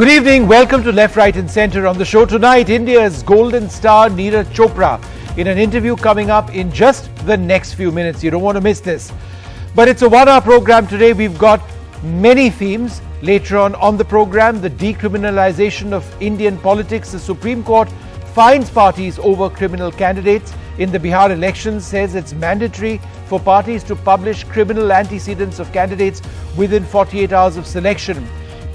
Good evening. Welcome to Left, Right and Centre. On the show tonight, India's golden star Neeraj Chopra in an interview coming up in just the next few minutes. You don't want to miss this. But it's a one-hour program today. We've got many themes. Later on the program, the decriminalization of Indian politics. The Supreme Court fines parties over criminal candidates in the Bihar elections, says it's mandatory for parties to publish criminal antecedents of candidates within 48 hours of selection.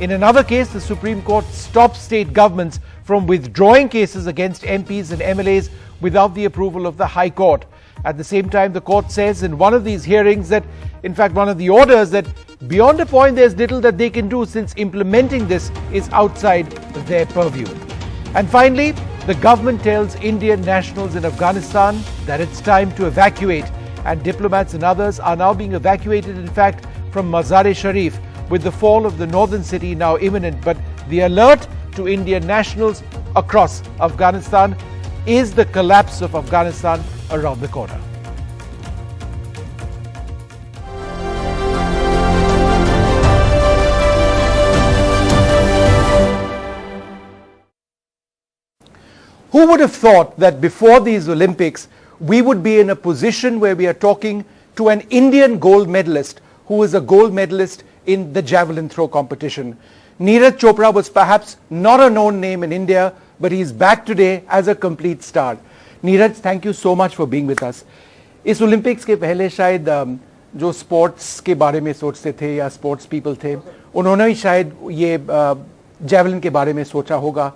In another case, the Supreme Court stopped state governments from withdrawing cases against MPs and MLAs without the approval of the High Court. At the same time, the court says in one of these hearings that, in fact, one of the orders, that beyond a point there's little that they can do since implementing this is outside their purview. And finally, the government tells Indian nationals in Afghanistan that it's time to evacuate, and diplomats and others are now being evacuated, in fact, from Mazar-e-Sharif, with the fall of the northern city now imminent. But the alert to Indian nationals across Afghanistan is the collapse of Afghanistan around the corner. Who would have thought that before these Olympics, we would be in a position where we are talking to an Indian gold medalist who is a gold medalist in the javelin throw competition. Neeraj Chopra was perhaps not a known name in India, but he is back today as a complete star. Neeraj, thank you so much for being with us. इस Olympics के पहले शायद जो sports के बारे में सोचते थे या स्पोर्ट्स पीपल थे, उन्होंने ही शायद ये जेवलिन के बारे में सोचा होगा,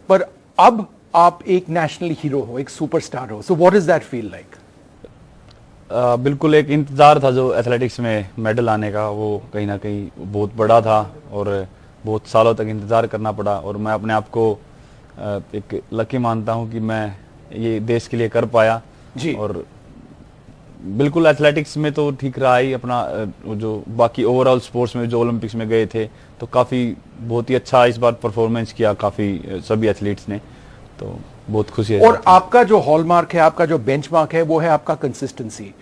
पर अब आप एक नेशनल हीरो हो, एक सुपरस्टार हो. So what does that feel like? बिल्कुल एक इंतज़ार था जो एथलेटिक्स में मेडल आने का, वो कहीं ना कहीं बहुत बड़ा था और बहुत सालों तक इंतज़ार करना पड़ा. और मैं अपने आप को एक लकी मानता हूं कि मैं ये देश के लिए कर पाया जी. और बिल्कुल एथलेटिक्स में तो ठीक रहा ही अपना, जो बाकी ओवरऑल स्पोर्ट्स में जो ओलंपिक्स में गए थे तो काफ़ी बहुत ही अच्छा इस बार परफॉर्मेंस किया काफ़ी सभी एथलीट्स ने, तो बहुत खुशी है. और आपका जो हॉलमार्क है, आपका जो बेंचमार्क है, वो है आपका कंसिस्टेंसी.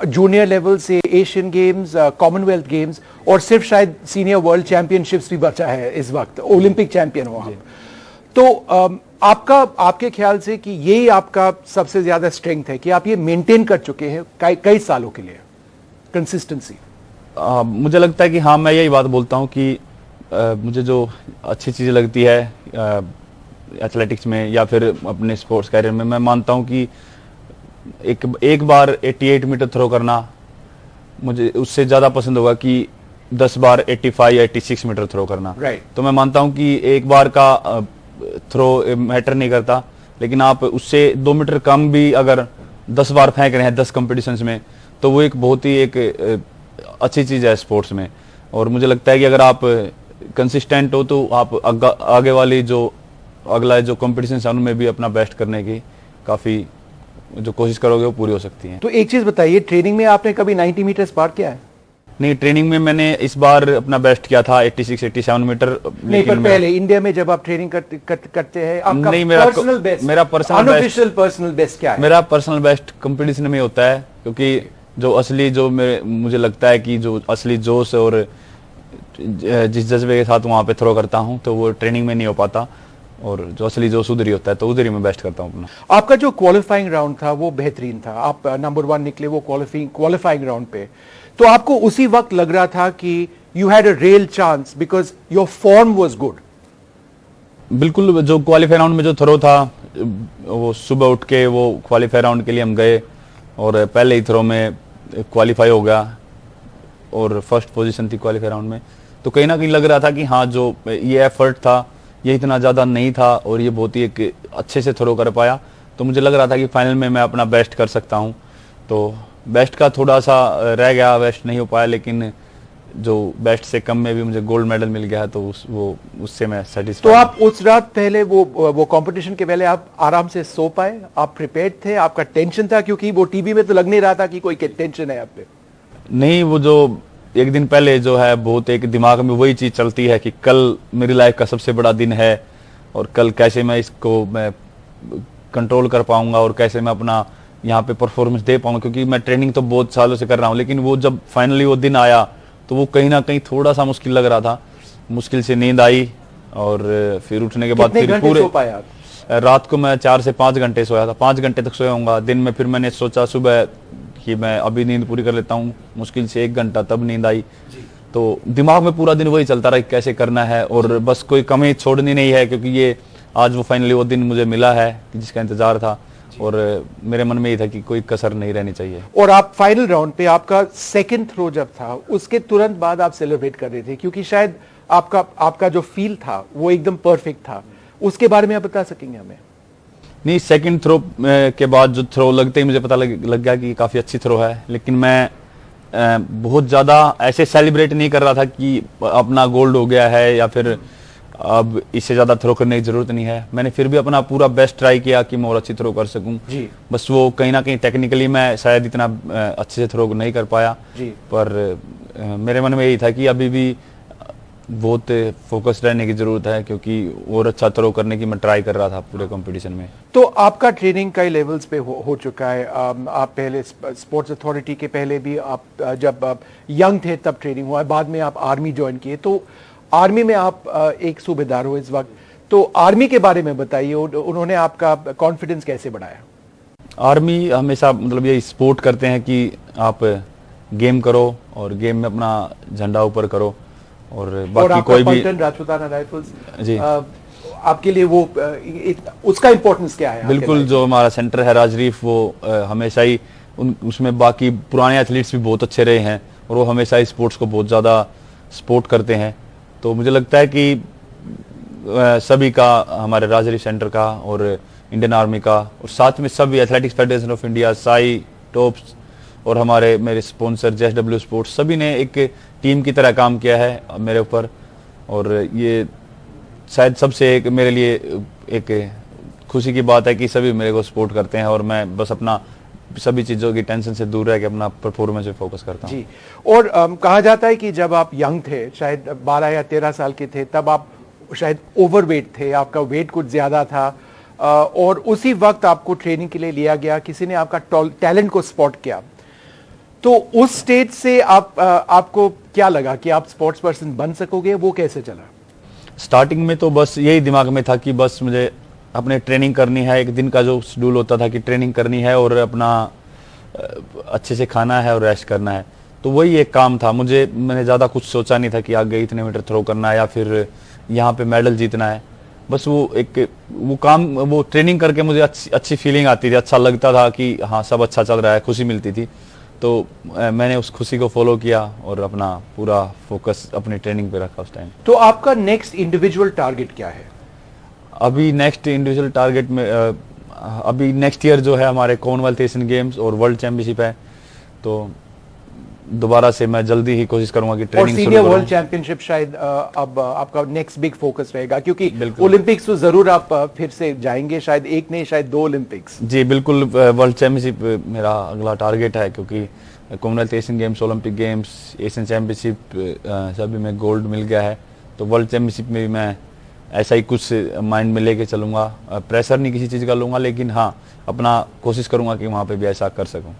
जूनियर लेवल से एशियन गेम्स, कॉमनवेल्थ गेम्स और सिर्फ शायद सीनियर वर्ल्ड चैंपियनशिप्स भी बचा है इस वक्त. ओलंपिक चैंपियन हो आप. तो आपके ख्याल से कि यही आपका सबसे ज्यादा स्ट्रेंथ है कि आप ये मेंटेन कर चुके हैं कई सालों के लिए, कंसिस्टेंसी? मुझे लगता है कि हाँ, मैं यही बात बोलता हूँ कि मुझे जो अच्छी चीज़ें लगती है एथलेटिक्स में या फिर अपने स्पोर्ट्स कैरियर में, मैं मानता हूं कि एक बार 88 मीटर थ्रो करना मुझे उससे ज़्यादा पसंद होगा कि 10 बार 85 या 86 मीटर थ्रो करना. तो मैं मानता हूं कि एक बार का थ्रो मैटर नहीं करता, लेकिन आप उससे 2 मीटर कम भी अगर 10 बार फेंक रहे हैं 10 कॉम्पिटिशन्स में, तो वो एक बहुत ही एक अच्छी चीज़ है स्पोर्ट्स में. और मुझे लगता है कि अगर आप कंसिस्टेंट हो तो आप आगे वाली जो अगला जो कॉम्पिटिशन है उनमें भी अपना बेस्ट करने की काफ़ी जो कोशिश करोगे वो पूरी हो सकती है. तो एक चीज़ बताइए, ट्रेनिंग में आपने कभी 90 मीटर पार किया है? नहीं, ट्रेनिंग में मैंने इस बार अपना बेस्ट किया था 86-87 मीटर. नहीं, पर पहले इंडिया में जब आप ट्रेनिंग करते हैं आपका नहीं, मेरा पर्सनल बेस्ट क्या है? मेरा पर्सनल बेस्ट कंपटीशन में होता है, क्योंकि जो असली जो मुझे लगता है कि जो असली जोश और जिस जज्बे के साथ वहाँ पे थ्रो करता हूँ तो वो ट्रेनिंग में नहीं हो पाता, और जो असली जो उधर ही होता है तो उधर ही मैं बेस्ट करता हूँ अपना. आपका जो क्वालिफाइंग राउंड था वो बेहतरीन था, आप नंबर 1 निकले वो क्वालिफाइंग राउंड पे. तो आपको उसी वक्त लग रहा था कि you had a real chance because your form was good? बिल्कुल, जो क्वालिफाई राउंड में जो थ्रो था वो सुबह उठ के वो क्वालिफाई राउंड के लिए हम गए और पहले ही थ्रो में क्वालिफाई हो गया और फर्स्ट पोजीशन थी क्वालिफाई राउंड में. तो कहीं ना कहीं लग रहा था कि हाँ, जो ये एफर्ट था ये इतना ज़्यादा नहीं था और ये बहुत ही एक अच्छे से थ्रो कर पाया. तो मुझे लग रहा था कि फाइनल में मैं अपना बेस्ट कर सकता हूँ. तो बेस्ट का थोड़ा सा रह गया, बेस्ट नहीं हो पाया, लेकिन जो बेस्ट से कम में भी मुझे गोल्ड मेडल मिल गया तो उससे मैं सेटिस्फाइड. तो आप उस रात पहले वो कंपटीशन के पहले आप आराम से सो पाए? आप प्रिपेयर्ड थे? आपका टेंशन था? क्योंकि वो टीवी में तो लग नहीं रहा था कि कोई टेंशन है आप पे. नहीं, वो जो एक दिन पहले जो है बहुत एक दिमाग में वही चीज़ चलती है कि कल मेरी लाइफ का सबसे बड़ा दिन है और कल कैसे मैं इसको मैं कंट्रोल कर पाऊंगा और कैसे मैं अपना यहाँ पे परफॉर्मेंस दे पाऊंगा, क्योंकि मैं ट्रेनिंग तो बहुत सालों से कर रहा हूँ. लेकिन वो जब फाइनली वो दिन आया तो वो कहीं ना कहीं थोड़ा सा मुश्किल लग रहा था. मुश्किल से नींद आई और फिर उठने के बाद कितने फिर घंटे पूरे सो पाए आप? रात को मैं 4 से 5 घंटे सोया था, 5 घंटे तक सोया हूँगा। दिन में फिर मैंने सोचा सुबह कि मैं अभी नींद पूरी कर लेता हूँ, मुश्किल से 1 घंटा, तब नींद आई। तो दिमाग में पूरा दिन वही चलता रहा कि कैसे करना है और बस कोई कमी छोड़नी नहीं है, क्योंकि ये आज वो फाइनली वो दिन मुझे मिला है जिसका इंतजार था और मेरे मन में ये था कि कोई कसर नहीं रहनी चाहिए। और आप फाइनल राउंड पे आपका सेकंड थ्रो जब था उसके तुरंत बाद आप सेलिब्रेट कर रहे थे, क्योंकि शायद आपका जो फील था वो एकदम परफेक्ट था। उसके बारे में आप बता सकेंगे हमें? नहीं, सेकंड थ्रो के बाद जो थ्रो लगते ही मुझे पता लग गया कि काफ़ी अच्छी थ्रो है, लेकिन मैं बहुत ज़्यादा ऐसे सेलिब्रेट नहीं कर रहा था कि अपना गोल्ड हो गया है या फिर अब इससे ज़्यादा थ्रो करने की ज़रूरत नहीं है। मैंने फिर भी अपना पूरा बेस्ट ट्राई किया कि मैं और अच्छी थ्रो कर सकूं। बस वो कहीं ना कहीं टेक्निकली मैं शायद इतना अच्छे से थ्रो नहीं कर पाया, पर मेरे मन में यही था कि अभी भी बहुत फोकस्ड रहने की जरूरत है, क्योंकि और अच्छा थ्रो करने की मैं ट्राई कर रहा था पूरे कंपटीशन में। तो आपका ट्रेनिंग कई लेवल्स पे हो चुका है। आप पहले स्पोर्ट्स अथॉरिटी के पहले भी आप जब आप यंग थे तब ट्रेनिंग हुआ, बाद में आप आर्मी ज्वाइन किए, तो आर्मी में आप एक सूबेदार हो इस वक्त। तो आर्मी के बारे में बताइए, उन्होंने आपका कॉन्फिडेंस कैसे बढ़ाया? आर्मी हमेशा मतलब ये सपोर्ट करते हैं कि आप गेम करो और गेम में अपना झंडा ऊपर करो और बाकी कोई भी। राजपूताना राइफल्स जी, आपके लिए वो उसका इंपॉर्टेंस क्या है? बिल्कुल, जो हमारा सेंटर है राजरीफ वो हमेशा ही उसमें बाकी पुराने एथलीट्स भी बहुत अच्छे रहे हैं और वो हमेशा ही स्पोर्ट्स को बहुत ज़्यादा सपोर्ट करते हैं। तो मुझे लगता है कि सभी का, हमारे राजरीफ सेंटर का और इंडियन आर्मी का और साथ में सभी athletics federation of India, Sai, tops और मेरे स्पॉन्सर JSW स्पोर्ट्स, सभी ने एक टीम की तरह काम किया है मेरे ऊपर। और ये शायद सबसे मेरे लिए एक खुशी की बात है कि सभी मेरे को सपोर्ट करते हैं और मैं बस अपना सभी चीज़ों की टेंशन से दूर रह के अपना परफॉर्मेंस पे फोकस करता हूँ। जी, और कहा जाता है कि जब आप यंग थे, शायद 12 या 13 साल के थे, तब आप शायद ओवरवेट थे, आपका वेट कुछ ज़्यादा था और उसी वक्त आपको ट्रेनिंग के लिए लिया गया, किसी ने आपका टैलेंट को स्पॉट किया। तो उस स्टेज से आपको क्या लगा कि आप स्पोर्ट्स पर्सन बन सकोगे? वो कैसे चला? स्टार्टिंग में तो बस यही दिमाग में था कि बस मुझे अपने ट्रेनिंग करनी है। एक दिन का जो शेड्यूल होता था कि ट्रेनिंग करनी है और अपना अच्छे से खाना है और रेस्ट करना है, तो वही एक काम था। मैंने ज़्यादा कुछ सोचा नहीं था कि आगे इतने मीटर थ्रो करना है या फिर यहाँ पे मेडल जीतना है। बस वो ट्रेनिंग करके मुझे अच्छी फीलिंग आती थी, अच्छा लगता था कि हाँ सब अच्छा चल रहा है, खुशी मिलती थी। तो मैंने उस खुशी को फॉलो किया और अपना पूरा फोकस अपनी ट्रेनिंग पे रखा उस टाइम। तो आपका नेक्स्ट इंडिविजुअल टारगेट क्या है? अभी नेक्स्ट इंडिविजुअल टारगेट में अभी नेक्स्ट ईयर जो है हमारे कॉमनवेल्थ एशियन गेम्स और वर्ल्ड चैंपियनशिप है, तो दोबारा से मैं जल्दी ही कोशिश करूंगा कि ट्रेनिंग और सीनियर वर्ल्ड चैंपियनशिप शायद अब आपका नेक्स्ट बिग फोकस रहेगा, क्योंकि ओलंपिक्स तो जरूर आप फिर से जाएंगे, शायद एक नहीं शायद 2 ओलंपिक्स। जी बिल्कुल, वर्ल्ड चैंपियनशिप मेरा अगला टारगेट है, क्योंकि Commonwealth Asian games, Olympic games, Asian championship सभी में गोल्ड मिल गया है। तो वर्ल्ड चैंपियनशिप में भी मैं ऐसा ही कुछ माइंड में लेके चलूंगा। प्रेशर नहीं किसी चीज़ का लूंगा, लेकिन हाँ अपना कोशिश करूंगा कि वहाँ पे भी ऐसा कर सकूं।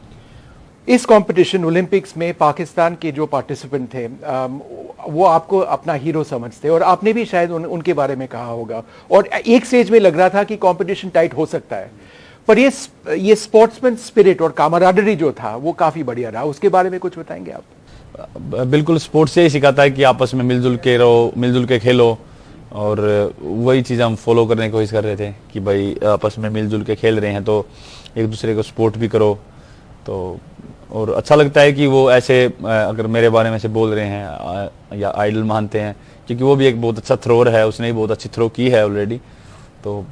इस कंपटीशन ओलंपिक्स में पाकिस्तान के जो पार्टिसिपेंट थे वो आपको अपना हीरो समझते, और आपने भी शायद उनके बारे में कहा होगा, और एक स्टेज में लग रहा था कि कंपटीशन टाइट हो सकता है, पर ये स्पोर्ट्समैन स्पिरिट और कामराडरी जो था वो काफी बढ़िया रहा। उसके बारे में कुछ बताएंगे आप? बिल्कुल, स्पोर्ट्स से ही सिखाता है कि आपस में मिलजुल के रहो, मिलजुल के खेलो, और वही चीज़ हम फॉलो करने की कोशिश कर रहे थे कि भाई आपस में मिलजुल के खेल रहे हैं तो एक दूसरे को सपोर्ट भी करो। तो और अच्छा लगता है कि वो ऐसे अगर मेरे बारे में से बोल रहे हैं या आइडल मानते हैं, क्योंकि वो भी एक बहुत अच्छा थ्रोअर है, उसने भी बहुत अच्छी थ्रो की है ऑलरेडी। तो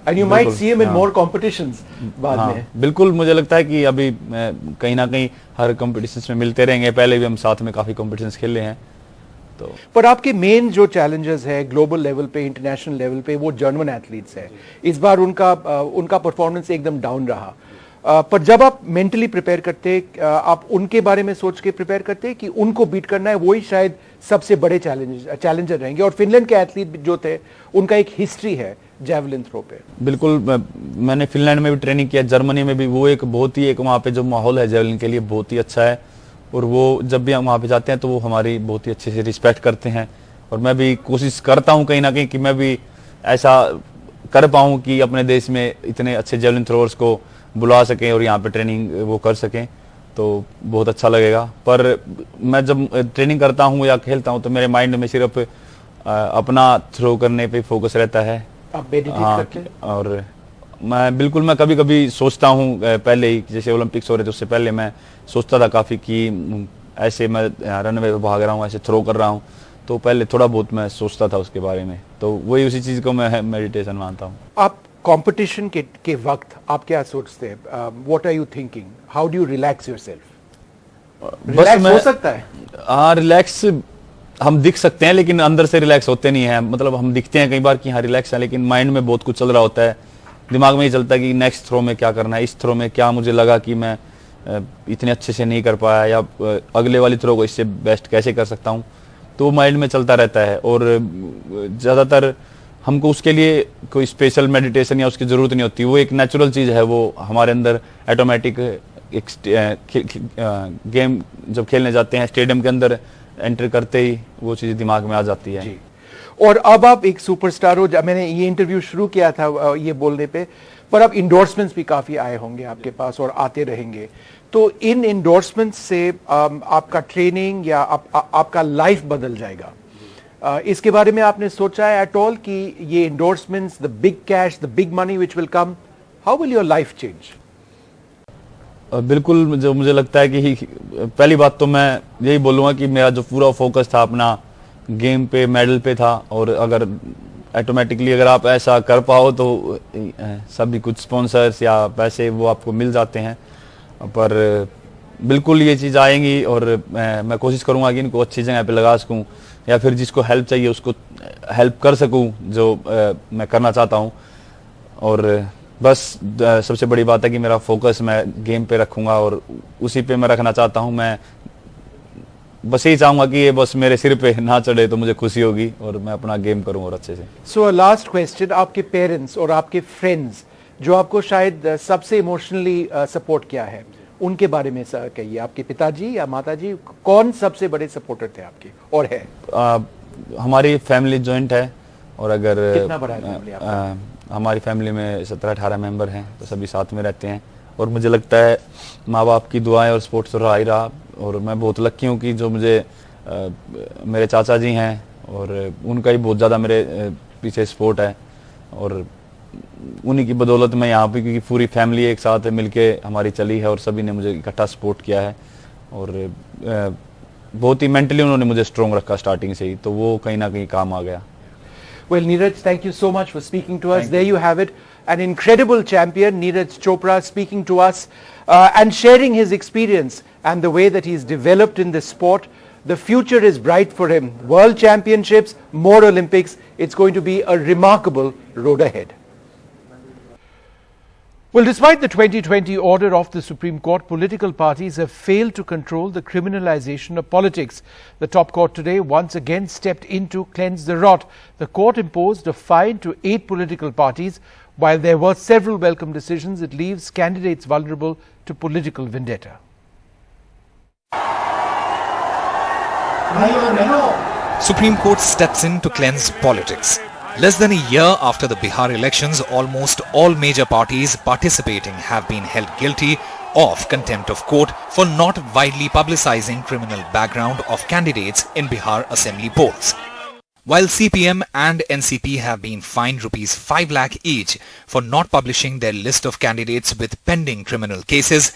And you might see him in more competitions बाद में। बिल्कुल, मुझे लगता है कि अभी कहीं ना कहीं हर कॉम्पिटिशन्स में मिलते रहेंगे। पहले भी हम साथ में काफी कॉम्पिटिशन्स खेले हैं। तो पर आपके मेन जो चैलेंजेस है ग्लोबल लेवल पे, इंटरनेशनल लेवल पे, वो जर्मन एथलीट्स है। इस बार उनका परफॉर्मेंस एकदम डाउन रहा, पर जब आप मेंटली प्रिपेयर करते, आप उनके बारे में सोच के प्रिपेयर करते कि उनको बीट करना है, वही शायद सबसे बड़े चैलेंजर रहेंगे। और फिनलैंड के एथलीट जो थे उनका एक हिस्ट्री है जेवलिन थ्रो पे। बिल्कुल, मैंने फिनलैंड में भी ट्रेनिंग किया, जर्मनी में भी। वो एक बहुत ही वहाँ पे जो माहौल है जेवलिन के लिए बहुत ही अच्छा है, और वो जब भी हम वहाँ पे जाते हैं तो वो हमारी बहुत ही अच्छे से रिस्पेक्ट करते हैं और मैं भी कोशिश करता हूं कहीं ना कहीं कि मैं भी ऐसा कर पाऊं कि अपने देश में इतने अच्छे जेवलिन थ्रोअर्स को बुला सकें और यहाँ पे ट्रेनिंग वो कर सकें, तो बहुत अच्छा लगेगा। पर मैं जब ट्रेनिंग करता हूँ या खेलता हूँ तो मेरे माइंड में सिर्फ अपना थ्रो करने पे फोकस रहता है। आप मेडिटेट करते हैं? और मैं कभी कभी सोचता हूँ, पहले ही जैसे ओलंपिक्स हो रहे थे उससे पहले मैं सोचता था काफ़ी कि ऐसे मैं रनवे पे भाग रहा हूँ, ऐसे थ्रो कर रहा हूँ, तो पहले थोड़ा बहुत मैं सोचता था उसके बारे में, तो वही उसी चीज़ को मैं मेडिटेशन मानता हूँ। आप कंपटीशन के वक्त आप क्या सोचते हैं? What are you thinking? How do you relax yourself? Relax हो सकता है? हाँ, रिलैक्स हम दिख सकते हैं लेकिन अंदर से रिलैक्स होते नहीं है। मतलब हम दिखते हैं कई बार कि हाँ रिलैक्स है, लेकिन माइंड में बहुत कुछ चल रहा होता है, दिमाग में ही चलता है कि नेक्स्ट थ्रो में क्या करना है, इस थ्रो में क्या मुझे लगा कि मैं इतने अच्छे से नहीं कर पाया, या अगले वाली थ्रो को इससे बेस्ट कैसे कर सकता हूँ, तो माइंड में चलता रहता है। और ज़्यादातर हमको उसके लिए कोई स्पेशल मेडिटेशन या उसकी ज़रूरत नहीं होती, वो एक नेचुरल चीज़ है, वो हमारे अंदर ऑटोमेटिक एक गेम जब खेलने जाते हैं स्टेडियम के अंदर एंटर करते ही वो चीज़ दिमाग में आ जाती है। जी। और अब आप एक सुपरस्टार हो, मैंने ये इंटरव्यू शुरू किया था ये बोलने पे, पर अब इंडोर्समेंट्स भी काफ़ी आए होंगे आपके पास और आते रहेंगे, तो इन इंडोर्समेंट्स से आपका ट्रेनिंग या आपका लाइफ बदल जाएगा। इसके बारे में आपने सोचा है एट ऑल कि ये endorsements, the big cash, the big money which will come, how will your life change? बिल्कुल, जो मुझे लगता है कि पहली बात तो मैं यही बोलूँगा कि मेरा जो पूरा फोकस था अपना गेम पे, मेडल पे था, और अगर ऑटोमेटिकली अगर आप ऐसा कर पाओ तो सभी कुछ स्पॉन्सर्स या पैसे वो आपको मिल जाते हैं। पर बिल्कुल ये चीज़ आएंगी और मैं कोशिश करूँगा कि इनको अच्छी जगह पे लगा सकूँ, या फिर जिसको हेल्प चाहिए उसको हेल्प कर सकूँ, जो मैं करना चाहता हूँ। और बस सबसे बड़ी बात है कि मेरा फोकस मैं गेम पे रखूँगा और उसी पे मैं रखना चाहता हूँ। मैं बस यही चाहूँगा कि ये बस मेरे सिर पे ना चढ़े तो मुझे खुशी होगी, और मैं अपना गेम करूँ और अच्छे से। सो लास्ट क्वेश्चन, आपके पेरेंट्स और आपके फ्रेंड्स जो आपको शायद सबसे इमोशनली सपोर्ट किया है, उनके बारे में कहिए। आपके पिताजी या माताजी, कौन सबसे बड़े सपोर्टर थे आपके और है? हमारी फैमिली जॉइंट है, और अगर कितना बड़ा है फैमिली आपका? हमारी फैमिली में 17-18 मेंबर हैं, तो सभी साथ में रहते हैं, और मुझे लगता है माँ बाप की दुआएं और सपोर्ट तो रहा ही रहा। और मैं बहुत लक्की हूँ कि जो मुझे मेरे चाचा जी हैं, और उनका ही बहुत ज़्यादा मेरे पीछे सपोर्ट है, और उन्हीं की बदौलत मैं यहाँ पे, क्योंकि पूरी फैमिली एक साथ मिलके हमारी चली है और सभी ने मुझे इकट्ठा सपोर्ट किया है, और बहुत ही मेंटली उन्होंने मुझे स्ट्रॉन्ग रखा स्टार्टिंग से ही, तो वो कहीं ना कहीं काम आ गया। Well, Neeraj, thank you so much for speaking to us. There you have it, an incredible champion, Neeraj Chopra, speaking to us and sharing his experience and the way that he's developed in this sport. The future is bright for him. World Championships, more Olympics. It's going to be a remarkable road ahead. Well, despite the 2020 order of the Supreme Court, political parties have failed to control the criminalization of politics. The top court today once again stepped in to cleanse the rot. The court imposed a fine to 8 political parties. While there were several welcome decisions, it leaves candidates vulnerable to political vendetta. Supreme Court steps in to cleanse politics. Less than a year after the Bihar elections, almost all major parties participating have been held guilty of contempt of court for not widely publicizing criminal background of candidates in Bihar assembly polls. While CPM and NCP have been fined Rs 5 lakh each for not publishing their list of candidates with pending criminal cases,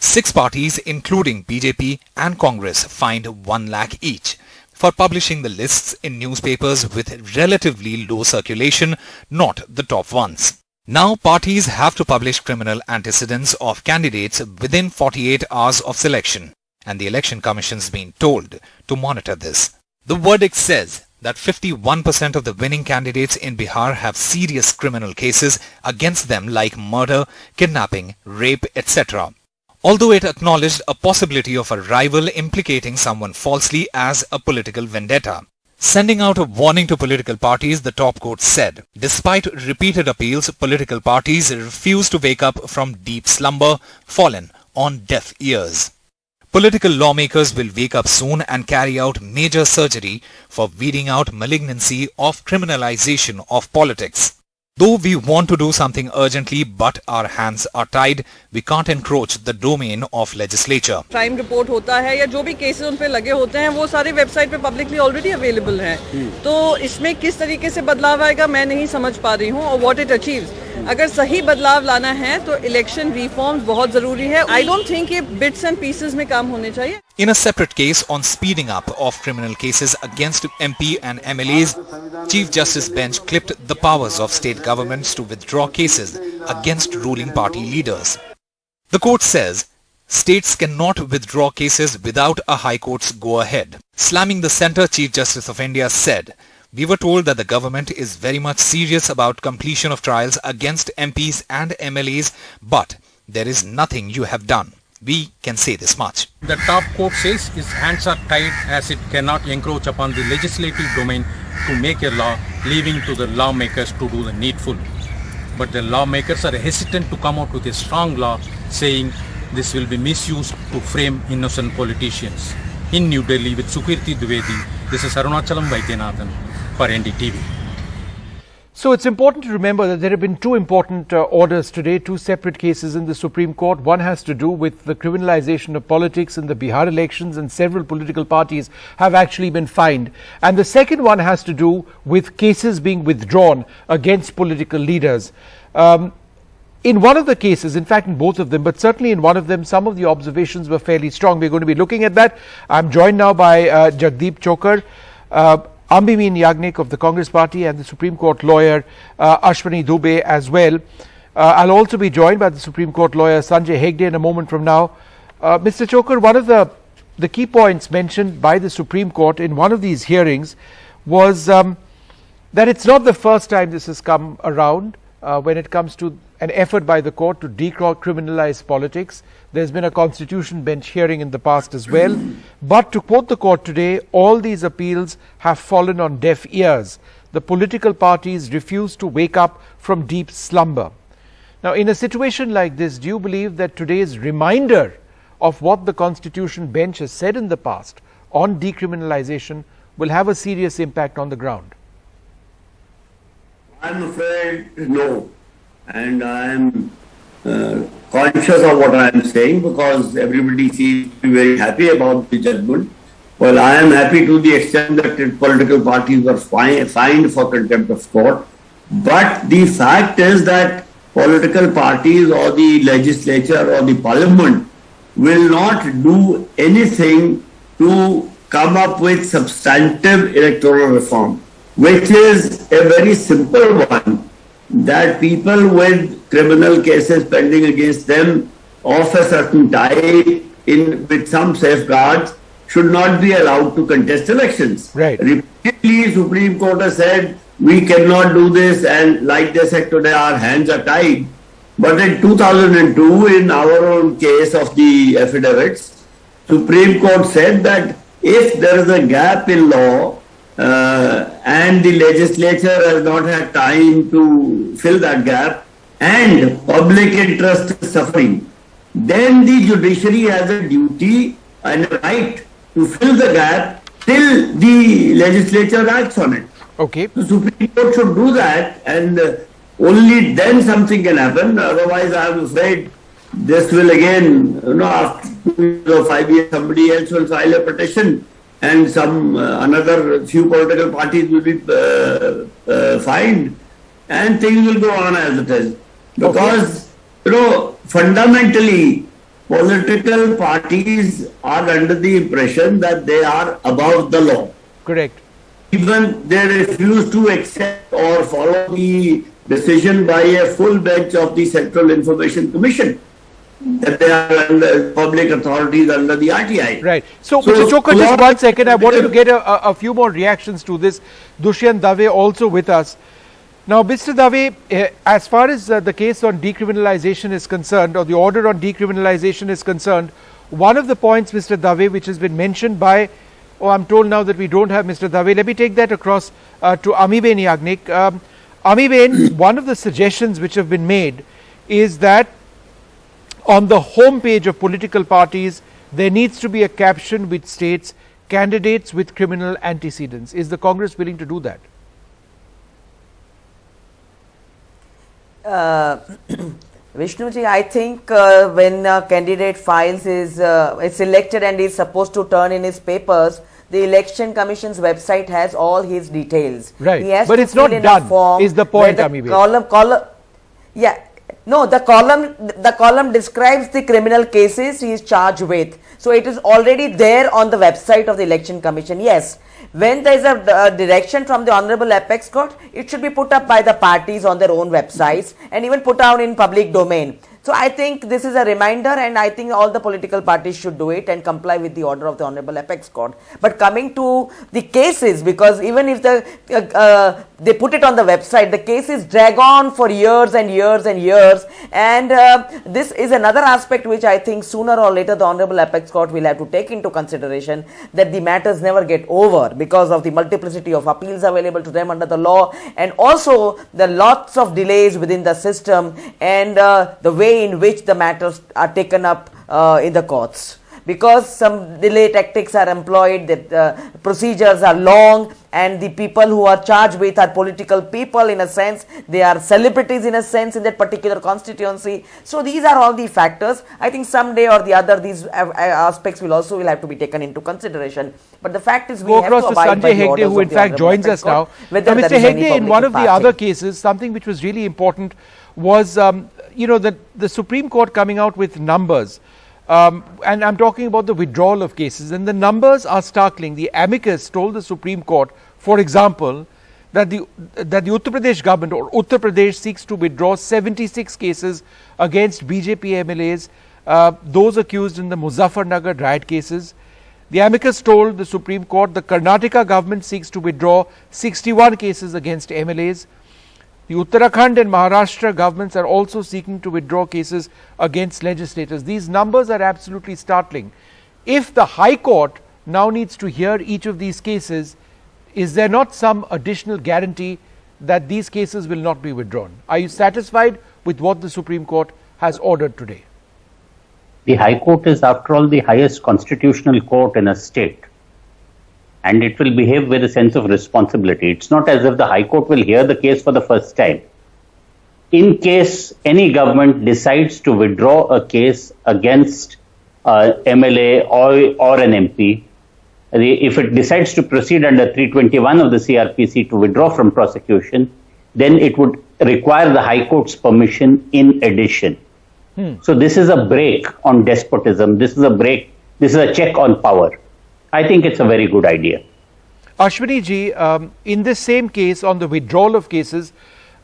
6 parties including BJP and Congress fined 1 lakh each for publishing the lists in newspapers with relatively low circulation, not the top ones. Now parties have to publish criminal antecedents of candidates within 48 hours of selection, and the Election Commission's been told to monitor this. The verdict says that 51% of the winning candidates in Bihar have serious criminal cases against them like murder, kidnapping, rape, etc. Although it acknowledged a possibility of a rival implicating someone falsely as a political vendetta. Sending out a warning to political parties, the top court said, despite repeated appeals, political parties refused to wake up from deep slumber, fallen on deaf ears. Political lawmakers will wake up soon and carry out major surgery for weeding out malignancy of criminalization of politics. Though we want to do something urgently, but our hands are tied, we can't encroach the domain of legislature. Crime report होता है या जो भी cases उन पे लगे होते हैं वो सारे वेबसाइट पे पब्लिकली ऑलरेडी अवेलेबल हैं। तो इसमें किस तरीके से बदलाव आएगा मैं नहीं समझ पा रही हूँ और व्हाट इट अचीव्स। अगर सही बदलाव लाना है तो इलेक्शन रिफॉर्म्स बहुत जरूरी है। आई डोंट थिंक ये बिट्स एंड पीसेस में काम होने चाहिए। In a separate case on speeding up of criminal cases against MP and MLAs, Chief Justice Bench clipped the powers of state governments to withdraw cases against ruling party leaders. The court says states cannot withdraw cases without a High Court's go-ahead. Slamming the centre, Chief Justice of India said, "We were told that the government is very much serious about completion of trials against MPs and MLAs, but there is nothing you have done. We can say this much." The top court says its hands are tied as it cannot encroach upon the legislative domain to make a law, leaving to the lawmakers to do the needful. But the lawmakers are hesitant to come out with a strong law saying this will be misused to frame innocent politicians. In New Delhi with Sukirti Dwivedi, this is Arunachalam Vaidyanathan for NDTV. So it's important to remember that there have been two important orders today, two separate cases in the Supreme Court. One has to do with the criminalization of politics in the Bihar elections, and several political parties have actually been fined. And the second one has to do with cases being withdrawn against political leaders. In one of the cases, in fact in both of them, but certainly in one of them, some of the observations were fairly strong. We're going to be looking at that. I'm joined now by Jagdeep Chokar, Ambimeen Yagnik of the Congress Party, and the Supreme Court lawyer Ashwani Dubey as well. I'll also be joined by the Supreme Court lawyer Sanjay Hegde in a moment from now. Mr. Chokar, one of the key points mentioned by the Supreme Court in one of these hearings was that it's not the first time this has come around when it comes to an effort by the court to decriminalize politics. There's been a constitution bench hearing in the past as well. But to quote the court today, all these appeals have fallen on deaf ears. The political parties refuse to wake up from deep slumber. Now, in a situation like this, do you believe that today's reminder of what the constitution bench has said in the past on decriminalization will have a serious impact on the ground? I'm afraid no. And I am conscious of what I am saying because everybody seems to be very happy about the judgment. Well, I am happy to the extent that political parties were fined for contempt of court. But the fact is that political parties or the legislature or the parliament will not do anything to come up with substantive electoral reform, which is a very simple one. That people with criminal cases pending against them of a certain type with some safeguards should not be allowed to contest elections. Right. Repeatedly, Supreme Court has said we cannot do this, and like they said today, our hands are tied. But in 2002, in our own case of the affidavits, Supreme Court said that if there is a gap in law and the legislature has not had time to fill that gap and public interest is suffering, then the judiciary has a duty and a right to fill the gap till the legislature acts on it. Okay. The Supreme Court should do that, and only then something can happen. Otherwise, I am afraid this will again, after 2 or 5 years, somebody else will file a petition and another few political parties will be fined, and things will go on as it is. Because, fundamentally, political parties are under the impression that they are above the law. Correct. Even they refuse to accept or follow the decision by a full bench of the Central Information Commission, that they are under public authorities under the RTI. Right. So Mr. Chokar, just 1 second. I wanted to get a few more reactions to this. Dushyant Dave also with us. Now, Mr. Dave, as far as the case on decriminalization is concerned, or the order on decriminalization is concerned, one of the points, Mr. Dave, which has been mentioned by, I'm told now that we don't have Mr. Dave. Let me take that across to Ambimeen Yagnik. Ambimeen, one of the suggestions which have been made is that on the home page of political parties, there needs to be a caption which states candidates with criminal antecedents. Is the Congress willing to do that? Vishnuji, I think when a candidate files is elected and is supposed to turn in his papers, the Election Commission's website has all his details. Right, He has but to it's not fill in a done, form is the where point, the Ami Bey. The column describes the criminal cases he is charged with. So it is already there on the website of the Election Commission. Yes, when there is a direction from the Honorable Apex Court, it should be put up by the parties on their own websites and even put out in public domain. So I think this is a reminder, and I think all the political parties should do it and comply with the order of the Honorable Apex Court. But coming to the cases, because even if they put it on the website, the cases drag on for years and years and years, and this is another aspect which I think sooner or later the Honorable Apex Court will have to take into consideration, that the matters never get over because of the multiplicity of appeals available to them under the law, and also the lots of delays within the system, and the way in which the matters are taken up in the courts. Because some delay tactics are employed, the procedures are long, and the people who are charged with are political people in a sense, they are celebrities in a sense in that particular constituency. So these are all the factors. I think someday or the other these aspects will have to be taken into consideration. But the fact is we Go have across to to abide by Sanjay the Hegde, orders who in of the fact Honorable joins Apex us now. Court, whether Mr. there is any Hegde, in one of the political other party. cases, something which was really important was, the Supreme Court coming out with numbers. And I'm talking about the withdrawal of cases, and the numbers are startling. The amicus told the Supreme Court, for example, that the Uttar Pradesh government, or Uttar Pradesh, seeks to withdraw 76 cases against BJP MLAs, those accused in the Muzaffarnagar riot cases. The amicus told the Supreme Court the Karnataka government seeks to withdraw 61 cases against MLAs. The Uttarakhand and Maharashtra governments are also seeking to withdraw cases against legislators. These numbers are absolutely startling. If the High Court now needs to hear each of these cases, is there not some additional guarantee that these cases will not be withdrawn? Are you satisfied with what the Supreme Court has ordered today? The High Court is, after all, the highest constitutional court in a state, and it will behave with a sense of responsibility. It's not as if the High Court will hear the case for the first time. In case any government decides to withdraw a case against MLA or an MP, if it decides to proceed under 321 of the CRPC to withdraw from prosecution, then it would require the High Court's permission in addition. So this is a break on despotism. This is a check on power. I think it's a very good idea. Ashwini ji, in this same case on the withdrawal of cases,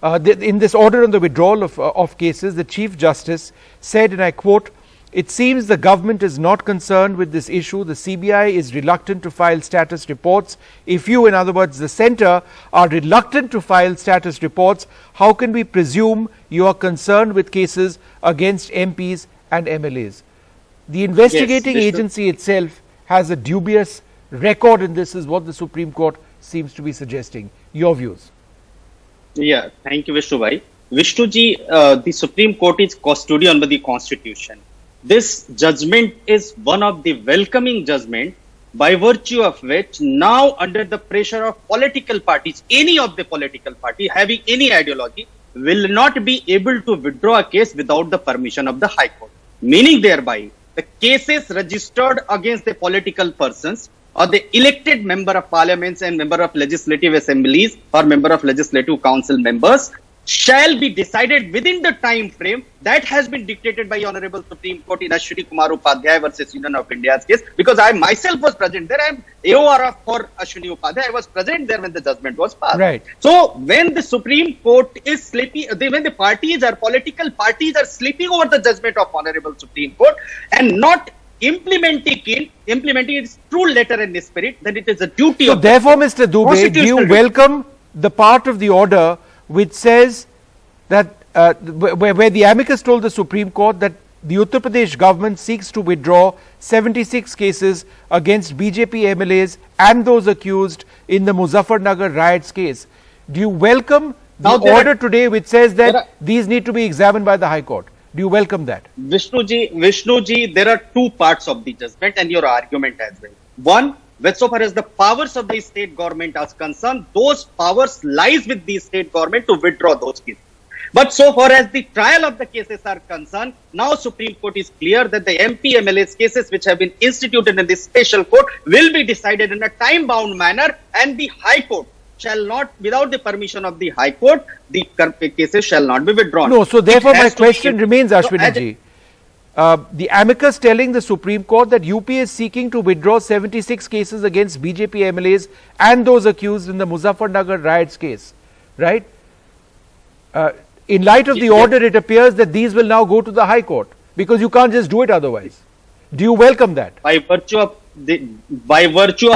in this order on the withdrawal of cases, the Chief Justice said, and I quote, "It seems the government is not concerned with this issue. The CBI is reluctant to file status reports. If you, in other words, the centre, are reluctant to file status reports, how can we presume you are concerned with cases against MPs and MLAs?" The investigating agency itself has a dubious record in this, is what the Supreme Court seems to be suggesting. Your views? Yeah, thank you, Vishnu Bhai. Vishnu ji, the Supreme Court is custodian of the Constitution. This judgment is one of the welcoming judgment, by virtue of which now, under the pressure of political parties, any of the political party having any ideology will not be able to withdraw a case without the permission of the High Court. Meaning thereby, the cases registered against the political persons or the elected member of parliaments and member of legislative assemblies or member of legislative council members shall be decided within the time frame that has been dictated by Honorable Supreme Court in Ashwini Kumar Upadhyay versus Union of India's case, because I myself was present there. I am AOR for Ashwini Upadhyay. I was present there when the judgment was passed. Right. So when the Supreme Court is sleeping, when the parties or political parties are sleeping over the judgment of Honorable Supreme Court and not implementing its true letter and spirit, then it is a duty So of therefore, Mr. Dubey, do you welcome the part of the order which says that where the amicus told the Supreme Court that the Uttar Pradesh government seeks to withdraw 76 cases against BJP MLAs and those accused in the Muzaffarnagar riots case? Do you welcome the order today which says that these need to be examined by the High Court? Do you welcome that? Vishnuji, there are two parts of the judgment and your argument as well. One, so far as the powers of the state government are concerned, those powers lies with the state government to withdraw those cases. But so far as the trial of the cases are concerned, now Supreme Court is clear that the MP MLA's cases which have been instituted in this special court will be decided in a time-bound manner, and the High Court shall not, without the permission of the High Court, the cases shall not be withdrawn. No, so therefore my question remains, Ashwini ji. The amicus telling the Supreme Court that UP is seeking to withdraw 76 cases against BJP MLAs and those accused in the Muzaffarnagar riots case, right? In light of the order, it appears that these will now go to the High Court because you can't just do it otherwise. Do you welcome that? By virtue of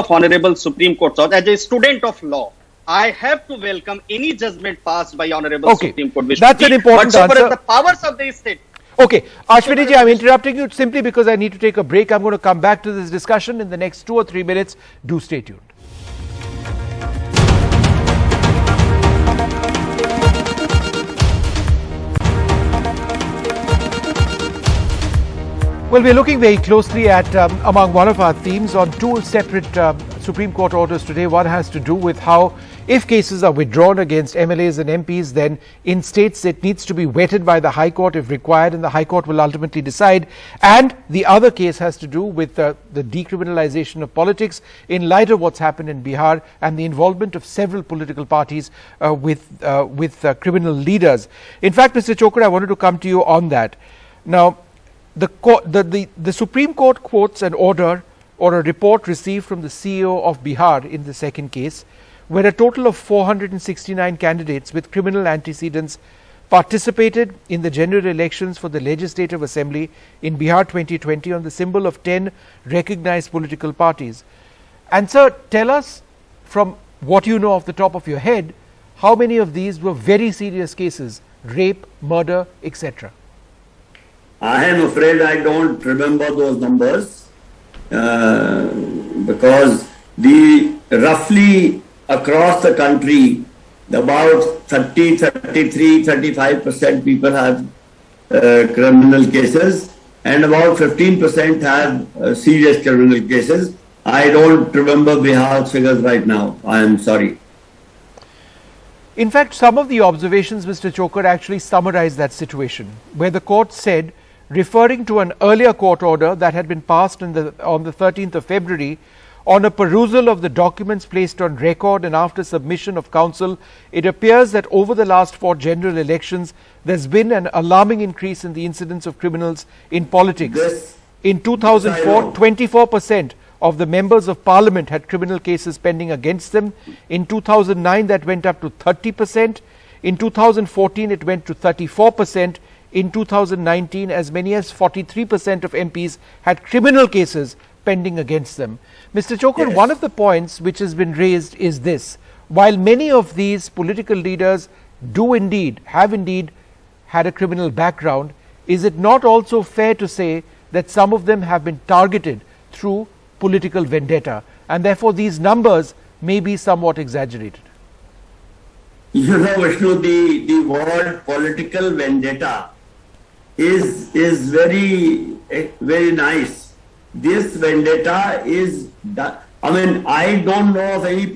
Honorable Supreme Court, as a student of law, I have to welcome any judgment passed by Honorable Supreme Court. That's an important answer. But so far as the powers of the state. Okay, Ashwini ji, I'm interrupting you simply because I need to take a break. I'm going to come back to this discussion in the next 2 or 3 minutes. Do stay tuned. Well, we're looking very closely at, among one of our themes, on two separate Supreme Court orders today. One has to do with how, if cases are withdrawn against MLAs and MPs, then in states it needs to be vetted by the High Court if required, and the High Court will ultimately decide. And the other case has to do with the decriminalization of politics in light of what's happened in Bihar and the involvement of several political parties with criminal leaders. In fact, Mr. Chokra, I wanted to come to you on that. Now, the Supreme Court quotes an order or a report received from the CEO of Bihar in the second case, where a total of 469 candidates with criminal antecedents participated in the general elections for the Legislative Assembly in Bihar 2020 on the symbol of 10 recognized political parties. And sir, tell us, from what you know off the top of your head, how many of these were very serious cases, rape, murder, etc.? I am afraid I don't remember those numbers because roughly across the country, about 30, 33, 35% people have criminal cases and about 15% have serious criminal cases. I don't remember Bihar's figures right now. I am sorry. In fact, some of the observations, Mr. Chokar, actually summarize that situation, where the court said, referring to an earlier court order that had been passed on the 13th of February, on a perusal of the documents placed on record and after submission of counsel, it appears that over the last 4 general elections, there's been an alarming increase in the incidence of criminals in politics. In 2004, 24% of the members of parliament had criminal cases pending against them. In 2009, that went up to 30%. In 2014, it went to 34%. In 2019, as many as 43% of MPs had criminal cases pending against them. Mr. Chokar, one of the points which has been raised is this: while many of these political leaders have indeed had a criminal background, is it not also fair to say that some of them have been targeted through political vendetta, and therefore these numbers may be somewhat exaggerated? You know, Vishnu, the word political vendetta is very, very nice. This vendetta is, I don't know of any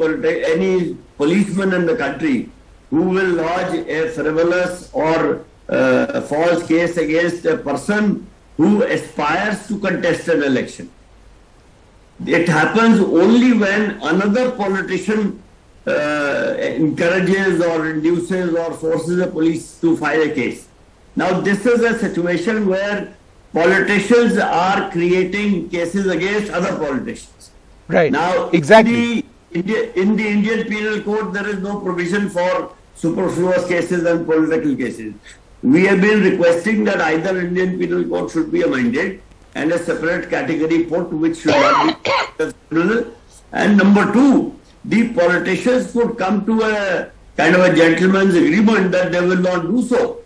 policeman in the country who will lodge a frivolous or false case against a person who aspires to contest an election. It happens only when another politician encourages or induces or forces the police to file a case. Now, this is a situation where politicians are creating cases against other politicians. Right. Now, exactly. In the Indian Penal Code, there is no provision for superfluous cases and political cases. We have been requesting that either Indian Penal Code should be amended and a separate category put which should not be criminal. And number two, the politicians could come to a kind of a gentleman's agreement that they will not do so.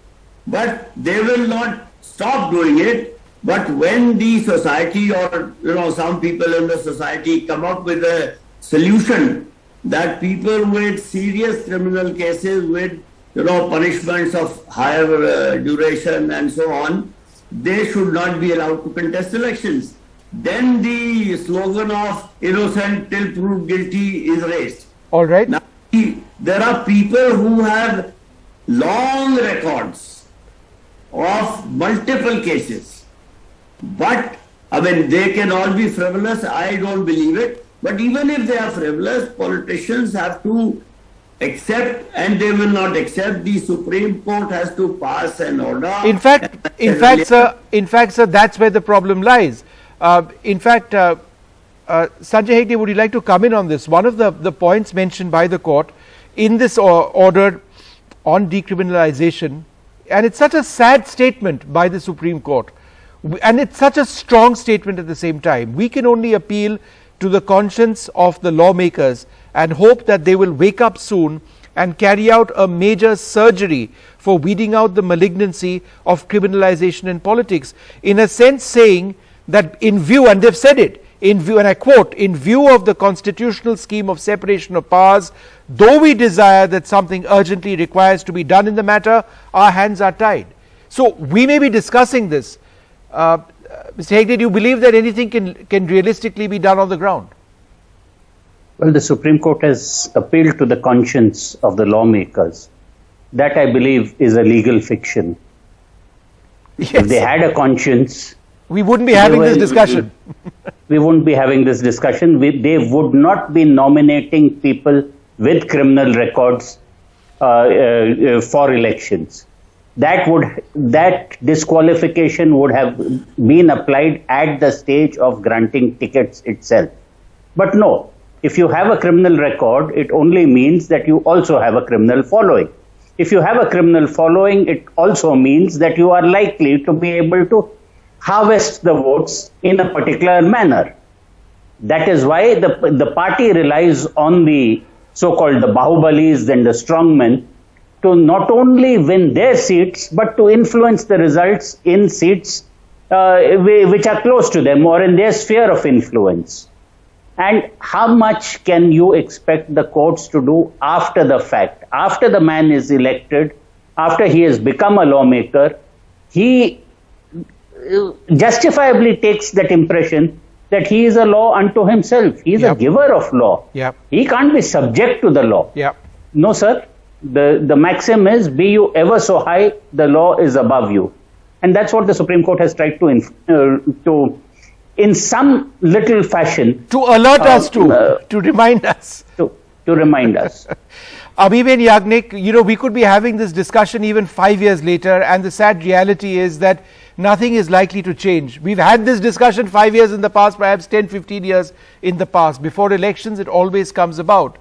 But they will not stop doing it. But when the society or some people in the society come up with a solution that people with serious criminal cases with punishments of higher duration and so on, they should not be allowed to contest elections. Then the slogan of innocent till proved guilty is raised. All right. Now, there are people who have long records of multiple cases. But, they can all be frivolous. I don't believe it. But even if they are frivolous, politicians have to accept, and they will not accept. The Supreme Court has to pass an order. In fact, sir, that's where the problem lies. Sanjay Hegde, would you like to come in on this? One of the points mentioned by the court in this order on decriminalization, and it's such a sad statement by the Supreme Court, and it's such a strong statement at the same time. We can only appeal to the conscience of the lawmakers and hope that they will wake up soon and carry out a major surgery for weeding out the malignancy of criminalization in politics, in a sense saying that in view, and they've said it, in view, and I quote, in view of the constitutional scheme of separation of powers, though we desire that something urgently requires to be done in the matter, our hands are tied. So we may be discussing this. Mr. Hegde, do you believe that anything can realistically be done on the ground? Well, the Supreme Court has appealed to the conscience of the lawmakers. That, I believe, is a legal fiction. Yes. If they had a conscience, we wouldn't be having this discussion. We wouldn't be having this discussion. They would not be nominating people with criminal records for elections. That disqualification would have been applied at the stage of granting tickets itself. But no, if you have a criminal record, it only means that you also have a criminal following. If you have a criminal following, it also means that you are likely to be able to harvest the votes in a particular manner. That is why the party relies on the so-called the Bahubalis and the strongmen to not only win their seats, but to influence the results in seats which are close to them or in their sphere of influence. And how much can you expect the courts to do after the fact? After the man is elected, after he has become a lawmaker, he justifiably takes that impression that he is a law unto himself. He is a giver of law. Yep. He can't be subject to the law. Yep. No, sir. The maxim is, be you ever so high, the law is above you. And that's what the Supreme Court has tried to in some little fashion. To alert us to remind us. To remind us. Abhiben Yagnik, we could be having this discussion even 5 years later, and the sad reality is that nothing is likely to change. We've had this discussion 5 years in the past, perhaps 10, 15 years in the past. Before elections, it always comes about.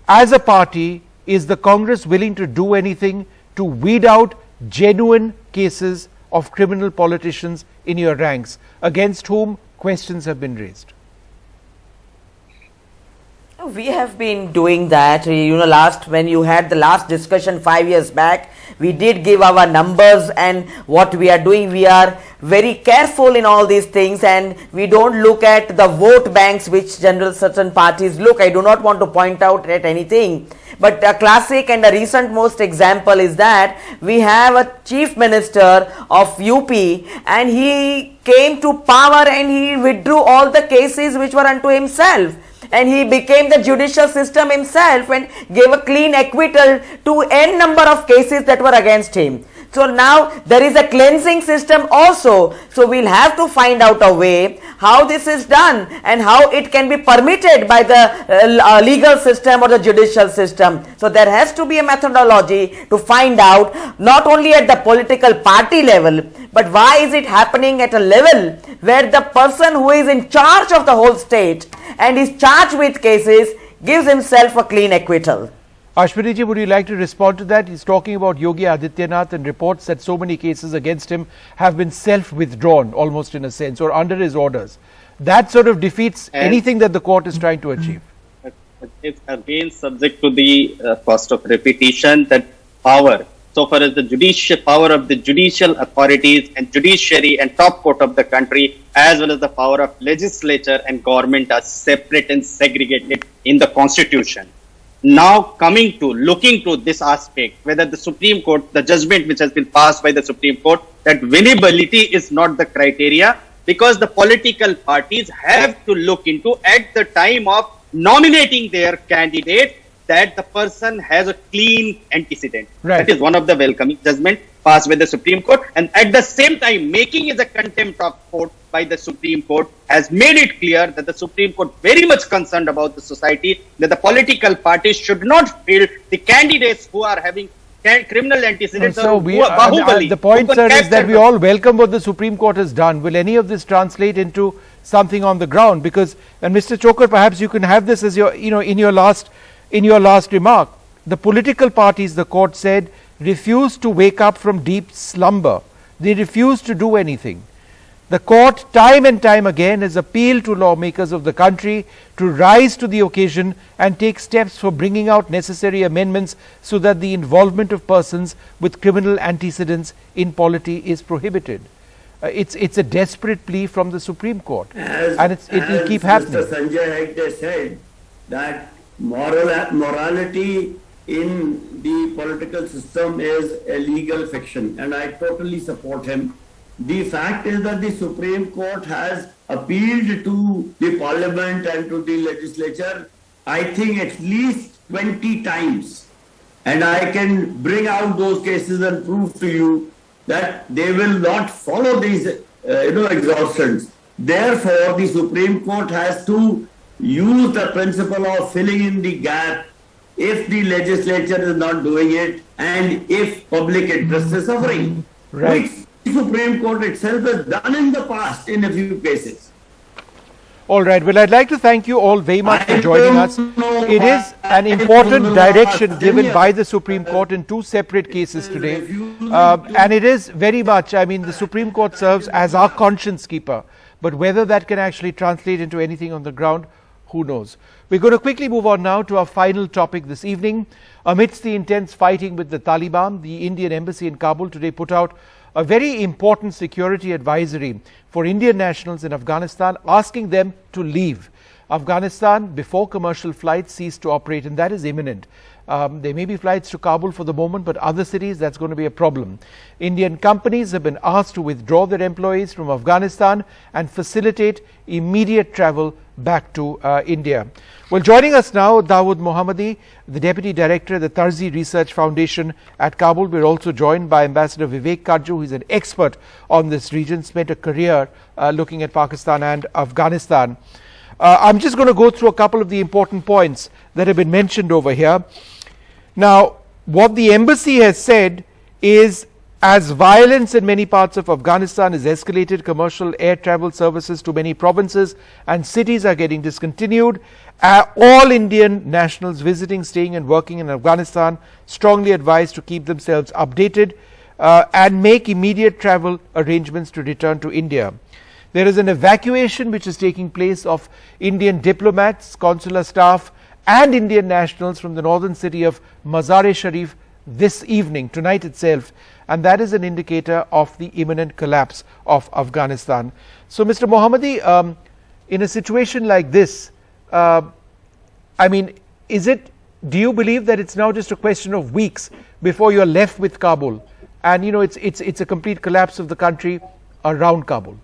As a party, is the Congress willing to do anything to weed out genuine cases of criminal politicians in your ranks, against whom questions have been raised? We have been doing that. When you had the last discussion 5 years back, we did give our numbers and what we are doing. We are very careful in all these things, and we don't look at the vote banks which certain parties look. I do not want to point out at anything, but a classic and a recent most example is that we have a chief minister of UP, and he came to power and he withdrew all the cases which were unto himself. And he became the judicial system himself and gave a clean acquittal to n number of cases that were against him. So now there is a cleansing system also. So we'll have to find out a way how this is done and how it can be permitted by the legal system or the judicial system. So there has to be a methodology to find out, not only at the political party level, but why is it happening at a level where the person who is in charge of the whole state and is charged with cases gives himself a clean acquittal. Ashwini ji, would you like to respond to that? He's talking about Yogi Adityanath and reports that so many cases against him have been self-withdrawn, almost in a sense, or under his orders. That sort of defeats anything that the court is trying to achieve. It's again subject to the cost of repetition that power, so far as the judicial power of the judicial authorities and judiciary and top court of the country, as well as the power of legislature and government, are separate and segregated in the constitution. now coming to looking to this aspect, whether the Supreme Court, the judgment which has been passed by the Supreme Court, that winnability is not the criteria, because the political parties have to look into at the time of nominating their candidate that the person has a clean antecedent. Right. That is one of the welcoming judgment passed by the Supreme Court, and at the same time making it a contempt of court by the Supreme Court has made it clear that the Supreme Court very much concerned about the society, that the political parties should not field the candidates who are having criminal antecedents. So the point, sir, is that we all welcome what the Supreme Court has done. Will any of this translate into something on the ground? Because, and Mr. Chokar, perhaps you can have this as your, in your last remark. The political parties, the court said, refused to wake up from deep slumber. They refused to do anything. The court time and time again has appealed to lawmakers of the country to rise to the occasion and take steps for bringing out necessary amendments so that the involvement of persons with criminal antecedents in polity is prohibited. It's a desperate plea from the Supreme Court, and it will keep happening. Mr. Sanjay Hegde said that morality in the political system is a legal fiction, and I totally support him. The fact is that the Supreme Court has appealed to the Parliament and to the legislature, I think at least 20 times. And I can bring out those cases and prove to you that they will not follow these exhaustions. Therefore, the Supreme Court has to use the principle of filling in the gap if the legislature is not doing it and if public interest is suffering. Right. Which the Supreme Court itself has done in the past in a few cases. All right. Well, I'd like to thank you all very much for joining us. It is an important direction given by the Supreme Court in two separate cases today. And it is very much, the Supreme Court serves as our conscience keeper. But whether that can actually translate into anything on the ground, who knows? We're going to quickly move on now to our final topic this evening. Amidst the intense fighting with the Taliban, the Indian embassy in Kabul today put out a very important security advisory for Indian nationals in Afghanistan, asking them to leave Afghanistan before commercial flights cease to operate, and that is imminent. There may be flights to Kabul for the moment, but other cities, that's going to be a problem. Indian companies have been asked to withdraw their employees from Afghanistan and facilitate immediate travel back to India. Well, joining us now, Dawood Mohammadi, the Deputy Director of the Tarzi Research Foundation at Kabul. We're also joined by Ambassador Vivek Kajju, who is an expert on this region, spent a career looking at Pakistan and Afghanistan. I'm just going to go through a couple of the important points that have been mentioned over here. Now, what the embassy has said is, as violence in many parts of Afghanistan has escalated, commercial air travel services to many provinces and cities are getting discontinued. All Indian nationals visiting, staying and working in Afghanistan strongly advised to keep themselves updated and make immediate travel arrangements to return to India. There is an evacuation which is taking place of Indian diplomats, consular staff and Indian nationals from the northern city of Mazar-e-Sharif this evening, tonight itself, and that is an indicator of the imminent collapse of Afghanistan. So, Mr. Mohammadi, in a situation like this, do you believe that it's now just a question of weeks before you're left with Kabul, and it's a complete collapse of the country around Kabul?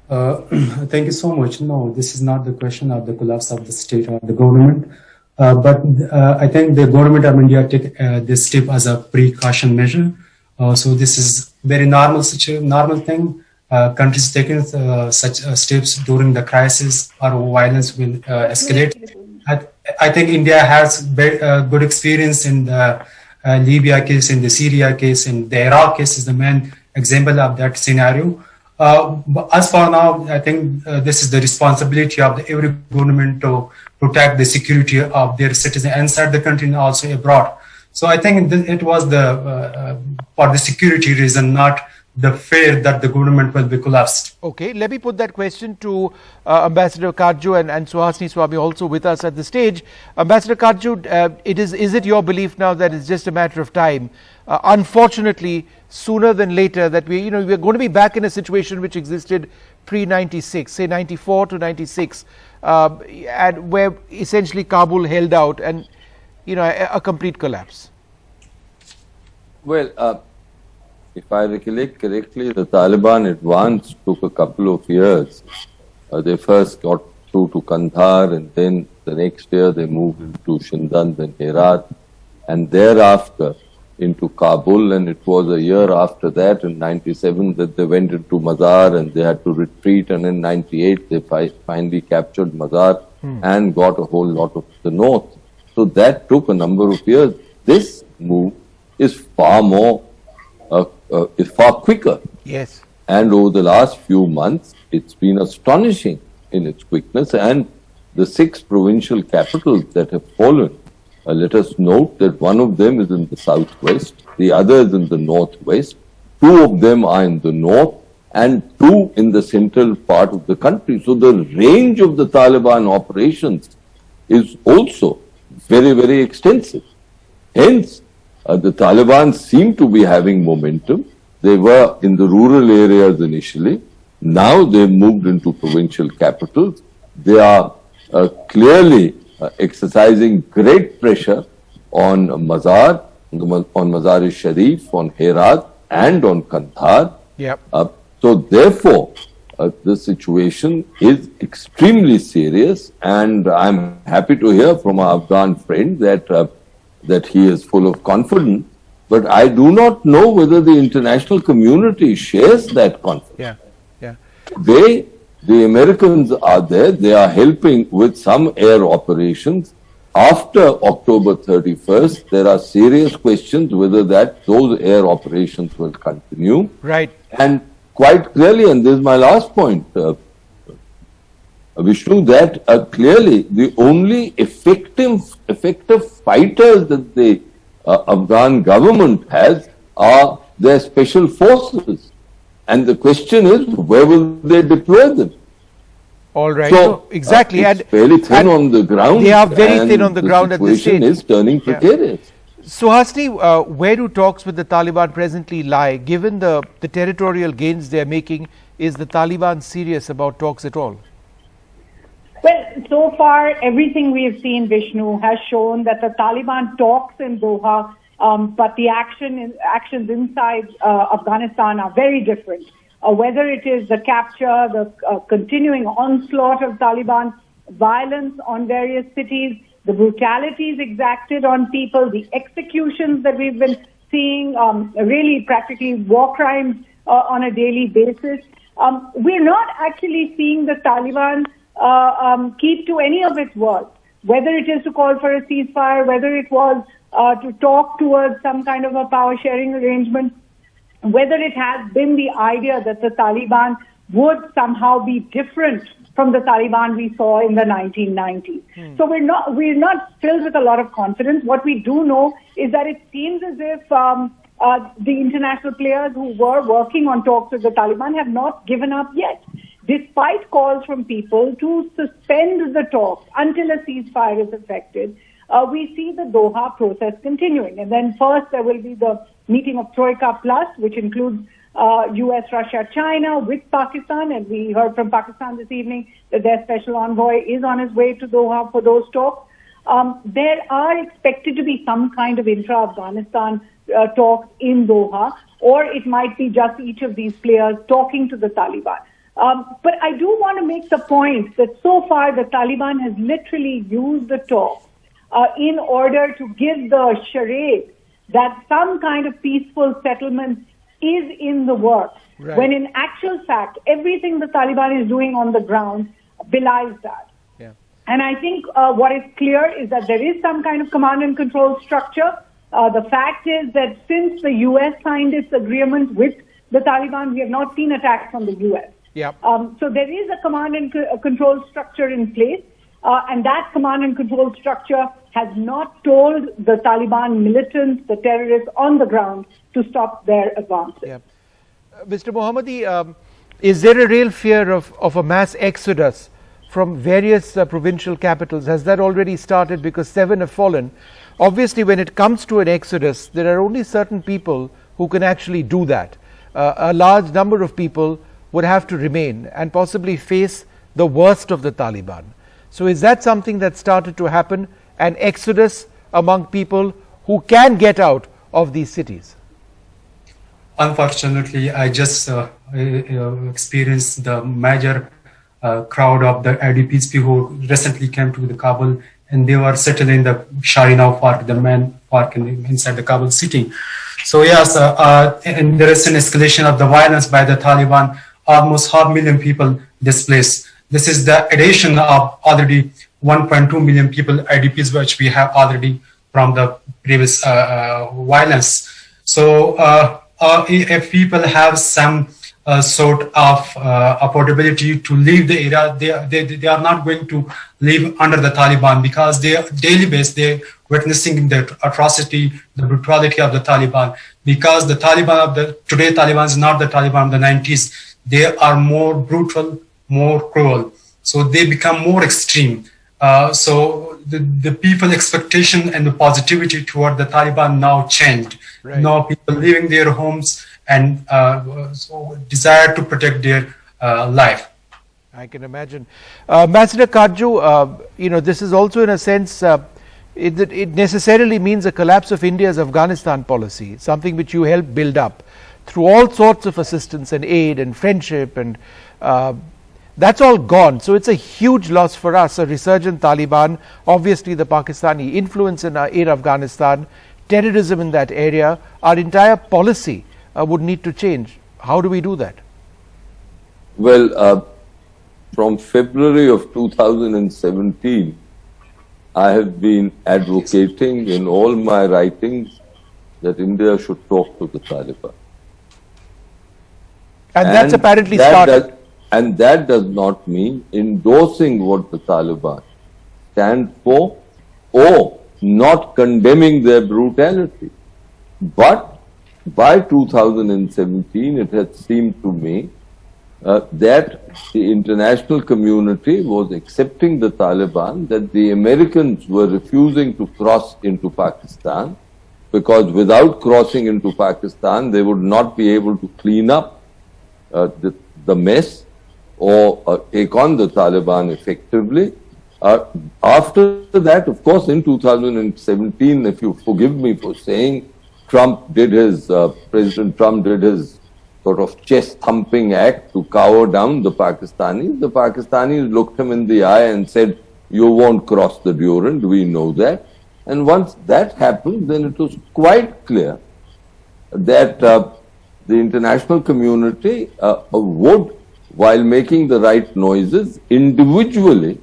Thank you so much. No, this is not the question of the collapse of the state or the government. But I think the government of India take this step as a precaution measure. So this is very normal thing. Countries taking such steps during the crisis or violence will escalate. I think India has very good experience in the Libya case, in the Syria case, in the Iraq case is the main example of that scenario. But as for now, I think this is the responsibility of every government to protect the security of their citizens inside the country and also abroad. So I think it was for the security reason, not the fear that the government will be collapsed. Okay, let me put that question to Ambassador Kajju and Suhasini Swamy also with us at the stage. Ambassador Kajju, is it your belief now that it's just a matter of time? Unfortunately, sooner than later, that we're going to be back in a situation which existed pre-96, say 94 to 96, and where essentially Kabul held out, and a complete collapse. Well, if I recollect correctly, the Taliban advance took a couple of years. They first got through to Kandahar, and then the next year they moved into Shindand and Herat, and thereafter into Kabul, and it was a year after that, in 97, that they went into Mazar and they had to retreat, and in 98 they finally captured Mazar and got a whole lot of the north. So that took a number of years. This move is far quicker. Yes. And over the last few months, it's been astonishing in its quickness, and the 6 provincial capitals that have fallen. Let us note that one of them is in the southwest, the other is in the northwest, 2 of them are in the north, and 2 in the central part of the country. So the range of the Taliban operations is also very, very extensive. Hence, the Taliban seem to be having momentum. They were in the rural areas initially. Now they've moved into provincial capitals. They are clearly exercising great pressure on Mazar, on Mazar-e-Sharif, on Herat, and on Kandahar. Yep. So therefore, the situation is extremely serious, and I'm happy to hear from our Afghan friend that he is full of confidence. But I do not know whether the international community shares that confidence. Yeah. The Americans are there. They are helping with some air operations. After October 31st, there are serious questions whether those air operations will continue. Right. And quite clearly, and this is my last point, Vishnu, that clearly the only effective fighters that the Afghan government has are their special forces. And the question is, where will they deploy them? All right. So, exactly. It's fairly thin on the ground. They are very thin on the ground at this stage. The situation is turning precarious. Suhasini, where do talks with the Taliban presently lie? Given the territorial gains they are making, is the Taliban serious about talks at all? Well, so far, everything we have seen, Vishnu, has shown that the Taliban talks in Doha, but the actions inside Afghanistan are very different. Whether it is the capture, the continuing onslaught of Taliban, violence on various cities, the brutalities exacted on people, the executions that we've been seeing, really practically war crimes on a daily basis. We're not actually seeing the Taliban keep to any of its words, whether it is to call for a ceasefire, whether it was to talk towards some kind of a power sharing arrangement, whether it has been the idea that the Taliban would somehow be different from the Taliban we saw in the 1990s. So we're not filled with a lot of confidence. What we do know is that it seems as if the international players who were working on talks with the Taliban have not given up yet, despite calls from people to suspend the talks until a ceasefire is effected. We see the Doha process continuing. And then first there will be the meeting of Troika Plus, which includes US, Russia, China with Pakistan. And we heard from Pakistan this evening that their special envoy is on his way to Doha for those talks. There are expected to be some kind of intra-Afghanistan talks in Doha, or it might be just each of these players talking to the Taliban. But I do want to make the point that so far the Taliban has literally used the talks in order to give the charade that some kind of peaceful settlement is in the works, when in actual fact, everything the Taliban is doing on the ground belies that. And I think what is clear is that there is some kind of command and control structure. The fact is that since the US signed its agreement with the Taliban, we have not seen attacks from the US. So there is a command and control structure in place. And that command and control structure has not told the Taliban militants, the terrorists on the ground, to stop their advances. Mr. Mohammadi, is there a real fear of a mass exodus from various provincial capitals? Has that already started? Because 7 have fallen. Obviously, when it comes to an exodus, there are only certain people who can actually do that. A large number of people would have to remain and possibly face the worst of the Taliban. So is that something that started to happen, an exodus among people who can get out of these cities? Unfortunately, I just experienced the major crowd of the IDPs who recently came to the Kabul, and they were settled in the Sharinagh Park, the main park inside the Kabul city. So yes, and there is an escalation of the violence by the Taliban. Almost 500,000 people displaced. This is the addition of already 1.2 million people IDPs, which we have already from the previous violence. So if people have some sort of affordability to leave the area, they are not going to live under the Taliban, because they are daily basis they're witnessing the atrocity, the brutality of the Taliban. Because the Taliban of the today Taliban is not the Taliban of the 90s. They are more brutal, more cruel. So they become more extreme. So the people expectation and the positivity toward the Taliban now changed. Right. Now people leaving their homes and so desire to protect their life. I can imagine. Ambassador Kajju, this is also in a sense, it necessarily means a collapse of India's Afghanistan policy, something which you helped build up through all sorts of assistance and aid and friendship, and that's all gone. So it's a huge loss for us, a resurgent Taliban, obviously the Pakistani influence in Afghanistan, terrorism in that area, our entire policy would need to change. How do we do that? Well, from February of 2017, I have been advocating in all my writings that India should talk to the Taliban. And that's apparently started. And that does not mean endorsing what the Taliban stand for or not condemning their brutality. But by 2017, it had seemed to me that the international community was accepting the Taliban, that the Americans were refusing to cross into Pakistan, because without crossing into Pakistan, they would not be able to clean up the mess or take on the Taliban effectively. After that, of course, in 2017, if you forgive me for saying, President Trump did his sort of chest-thumping act to cower down the Pakistanis. The Pakistanis looked him in the eye and said, "You won't cross the Durand, we know that." And once that happened, then it was quite clear that the international community would, while making the right noises, individually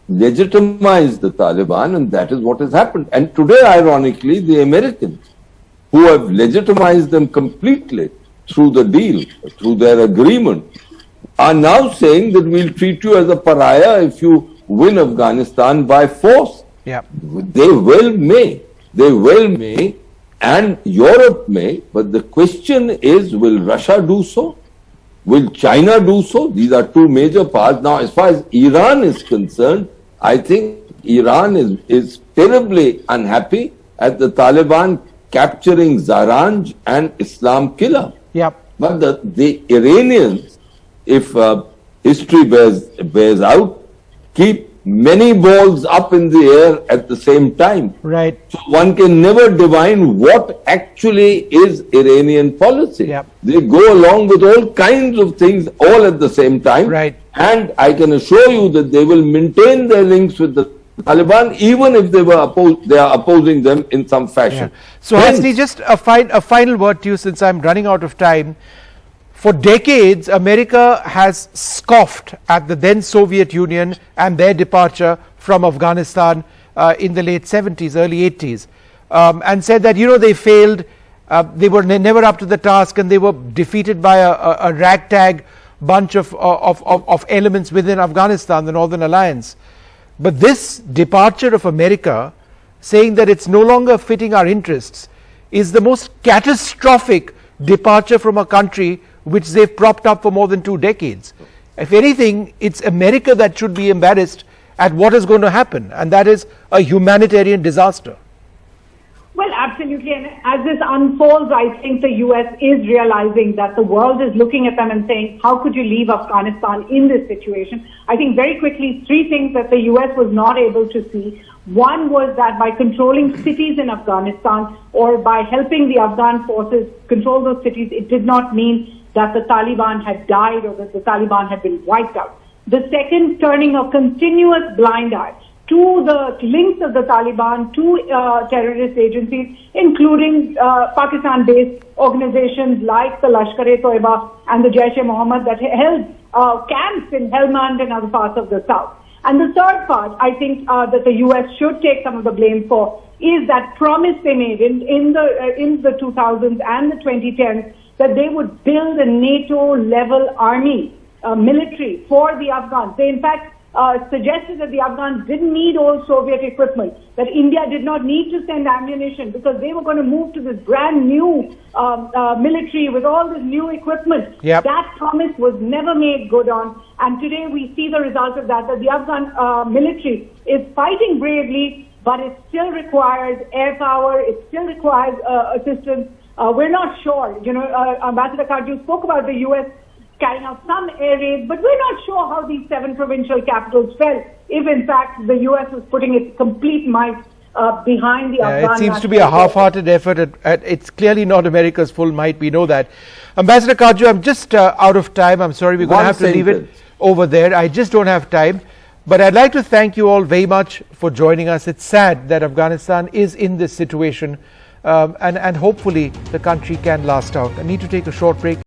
legitimize the Taliban, and that is what has happened. And today, ironically, the Americans, who have legitimized them completely through the deal, through their agreement, are now saying that we'll treat you as a pariah if you win Afghanistan by force. Yeah. They well may, and Europe may, but the question is, will Russia do so? Will China do so? These are two major parts. Now, as far as Iran is concerned, I think Iran is terribly unhappy at the Taliban capturing Zaranj and Islam Killa. Yep. But the Iranians, if history bears out, keep many balls up in the air at the same time. Right. So one can never divine what actually is Iranian policy. Yep. They go along with all kinds of things all at the same time. Right. And I can assure you that they will maintain their links with the Taliban even if they are opposing them in some fashion. Yeah. So Hasni, just a final word to you, since I'm running out of time. For decades, America has scoffed at the then Soviet Union and their departure from Afghanistan in the late 70s, early 80s, and said that, they failed, they were never up to the task, and they were defeated by a ragtag bunch of elements within Afghanistan, the Northern Alliance. But this departure of America, saying that it's no longer fitting our interests, is the most catastrophic departure from a country which they've propped up for more than 2 decades. If anything, it's America that should be embarrassed at what is going to happen, and that is a humanitarian disaster. Well, absolutely. And as this unfolds, I think the US is realizing that the world is looking at them and saying, how could you leave Afghanistan in this situation? I think very quickly, three things that the US was not able to see. One was that by controlling cities in Afghanistan or by helping the Afghan forces control those cities, it did not mean that the Taliban had died or that the Taliban had been wiped out. The second, turning a continuous blind eye to the links of the Taliban to terrorist agencies, including Pakistan-based organizations like the Lashkar-e-Toiba and the Jaish-e-Mohammed that held camps in Helmand and other parts of the south. And the third part, I think that the U.S. should take some of the blame for, is that promise they made in the 2000s and the 2010s that they would build a NATO-level army, military for the Afghans. They, in fact, suggested that the Afghans didn't need old Soviet equipment, that India did not need to send ammunition because they were going to move to this brand new military with all this new equipment. Yep. That promise was never made good on, and today we see the result of that the Afghan military is fighting bravely, but it still requires air power, it still requires assistance. We're not sure. Ambassador Kharge spoke about the U.S. carrying out some air raids, but we're not sure how these 7 provincial capitals felt if, in fact, the U.S. was putting its complete might behind the Afghan. It seems to be a half-hearted effort. It's clearly not America's full might. We know that. Ambassador Kharge, I'm just out of time. I'm sorry, we're going to have to leave it over there. I just don't have time. But I'd like to thank you all very much for joining us. It's sad that Afghanistan is in this situation, and hopefully the country can last out. I need to take a short break.